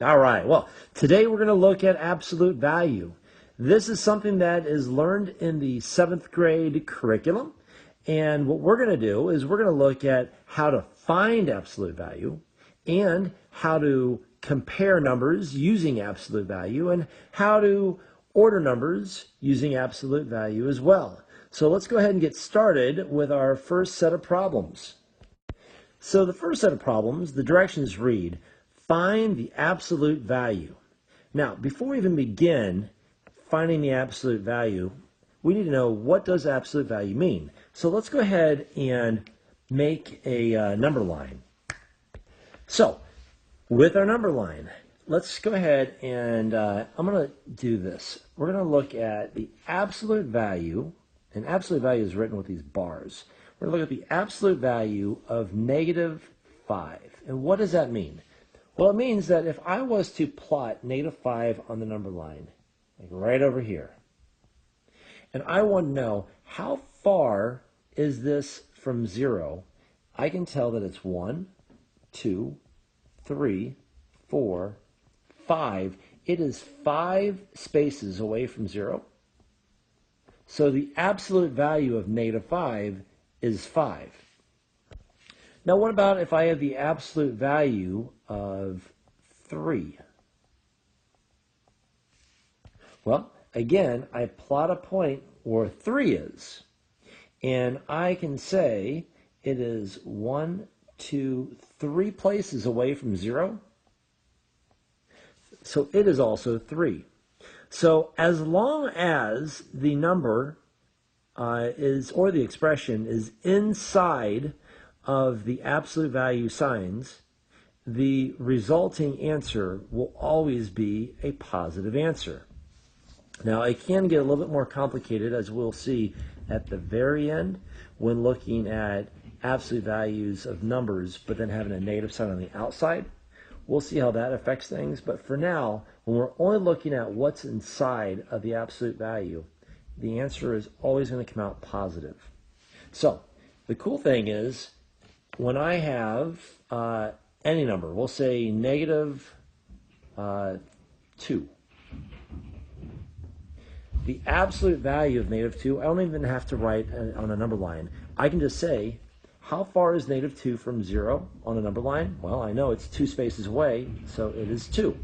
All right, well, today we're going to look at absolute value. This is something that is learned in the 7th grade curriculum. And what we're going to do is we're going to look at how to find absolute value and how to compare numbers using absolute value and how to order numbers using absolute value as well. So let's go ahead and get started with our first set of problems. So the first set of problems, the directions read, find the absolute value. Now, before we even begin finding the absolute value, we need to know, what does absolute value mean? So let's go ahead and make a number line. So with our number line, let's go ahead and I'm going to do this. We're going to look at the absolute value, and absolute value is written with these bars. We're going to look at the absolute value of -5. And what does that mean? Well, it means that if I was to plot -5 on the number line, like right over here, and I want to know how far is this from 0, I can tell that it's 1, 2, 3, 4, 5. It is 5 spaces away from 0. So the absolute value of -5 is 5. Now what about if I have the absolute value of 3? Well, again, I plot a point where 3 is, and I can say it is 1, 2, 3 places away from 0. So it is also 3. So as long as the number or the expression is inside of the absolute value signs, the resulting answer will always be a positive answer. Now, it can get a little bit more complicated, as we'll see at the very end, when looking at absolute values of numbers, but then having a negative sign on the outside. We'll see how that affects things, but for now, when we're only looking at what's inside of the absolute value, the answer is always going to come out positive. So, the cool thing is, when I have any number, we'll say -2. The absolute value of -2, I don't even have to write on a number line. I can just say, how far is -2 from 0 on a number line? Well, I know it's 2 spaces away, so it is 2.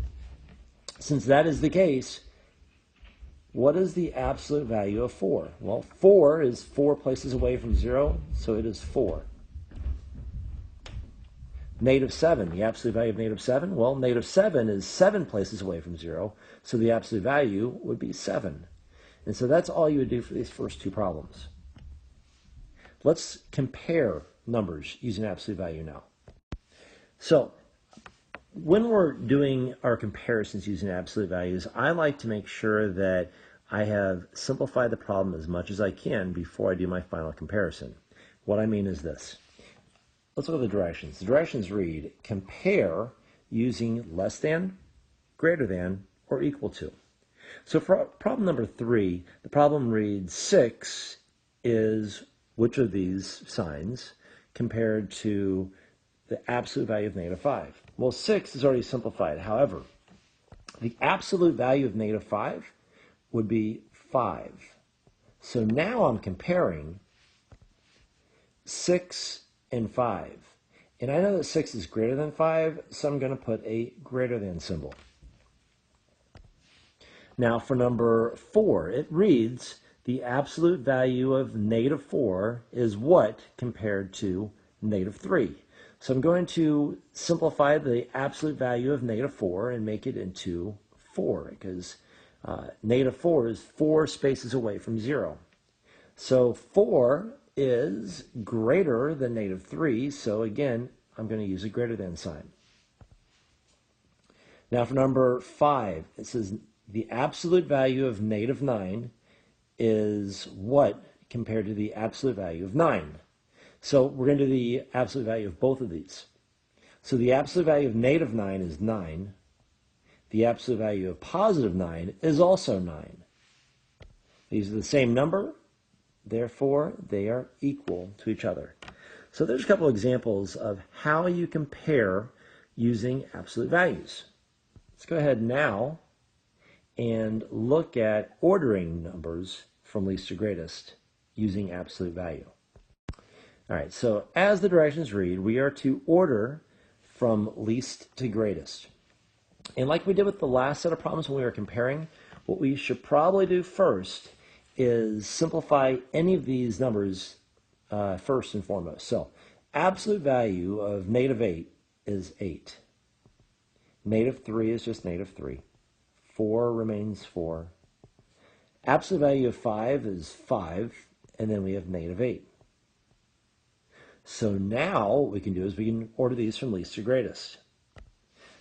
Since that is the case, what is the absolute value of 4? Well, 4 is 4 places away from 0, so it is 4. -7, the absolute value of -7? Well, -7 is 7 places away from 0, so the absolute value would be 7. And so that's all you would do for these first two problems. Let's compare numbers using absolute value now. So when we're doing our comparisons using absolute values, I like to make sure that I have simplified the problem as much as I can before I do my final comparison. What I mean is this. Let's look at the directions. The directions read, compare using less than, greater than, or equal to. So for problem number 3, the problem reads 6 is which of these signs compared to the absolute value of -5? Well, 6 is already simplified. However, the absolute value of -5 would be 5. So now I'm comparing 6 and 5. And I know that 6 is greater than 5, so I'm going to put a greater than symbol. Now for number 4, it reads, the absolute value of -4 is what compared to -3? So I'm going to simplify the absolute value of -4 and make it into 4, because -4 is 4 spaces away from 0. So 4 is greater than -3, so again, I'm going to use a greater than sign. Now for number 5, it says the absolute value of -9 is what compared to the absolute value of 9? So we're going to do the absolute value of both of these. So the absolute value of -9 is 9. The absolute value of +9 is also 9. These are the same number, therefore they are equal to each other. So there's a couple examples of how you compare using absolute values. Let's go ahead now and look at ordering numbers from least to greatest using absolute value. All right, so as the directions read, we are to order from least to greatest. And like we did with the last set of problems when we were comparing, what we should probably do first is simplify any of these numbers first and foremost. So absolute value of -8 is 8. -3 is just -3. 4 remains 4. Absolute value of 5 is 5, and then we have -8. So now what we can do is we can order these from least to greatest.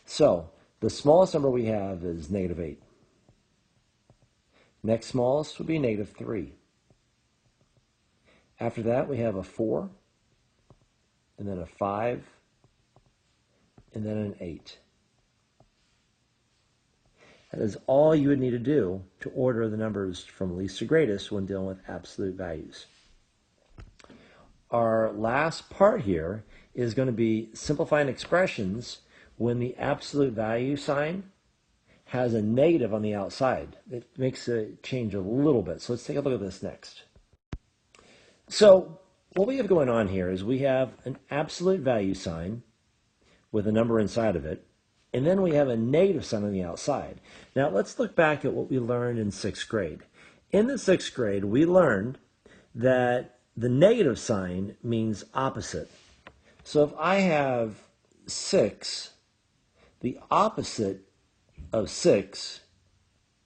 So the smallest number we have is -8. Next smallest would be -3. After that, we have a 4, and then a 5, and then an 8. That is all you would need to do to order the numbers from least to greatest when dealing with absolute values. Our last part here is going to be simplifying expressions when the absolute value sign has a negative on the outside. It makes it change a little bit. So let's take a look at this next. So what we have going on here is we have an absolute value sign with a number inside of it, and then we have a negative sign on the outside. Now let's look back at what we learned in 6th grade. In the 6th grade, we learned that the negative sign means opposite. So if I have 6, the opposite of 6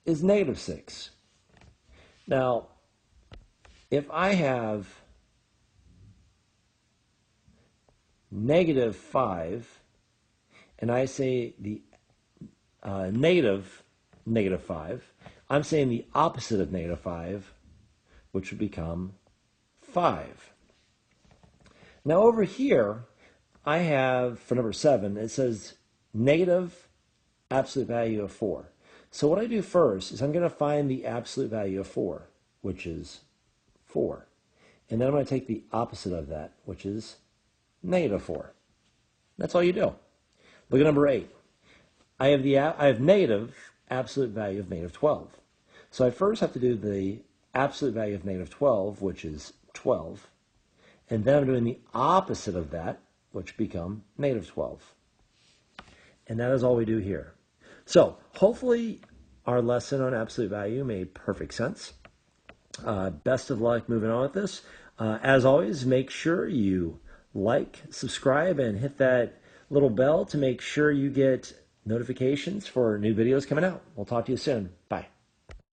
is -6. Now, if I have -5, and I say the -5, I'm saying the opposite of -5, which would become 5. Now over here, I have, for number 7, it says negative absolute value of 4. So what I do first is I'm going to find the absolute value of 4, which is 4. And then I'm going to take the opposite of that, which is -4. That's all you do. Look at number 8. I have negative absolute value of -12. So I first have to do the absolute value of -12, which is 12. And then I'm doing the opposite of that, which become -12. And that is all we do here. So hopefully our lesson on absolute value made perfect sense. Best of luck moving on with this. As always, make sure you like, subscribe, and hit that little bell to make sure you get notifications for new videos coming out. We'll talk to you soon. Bye.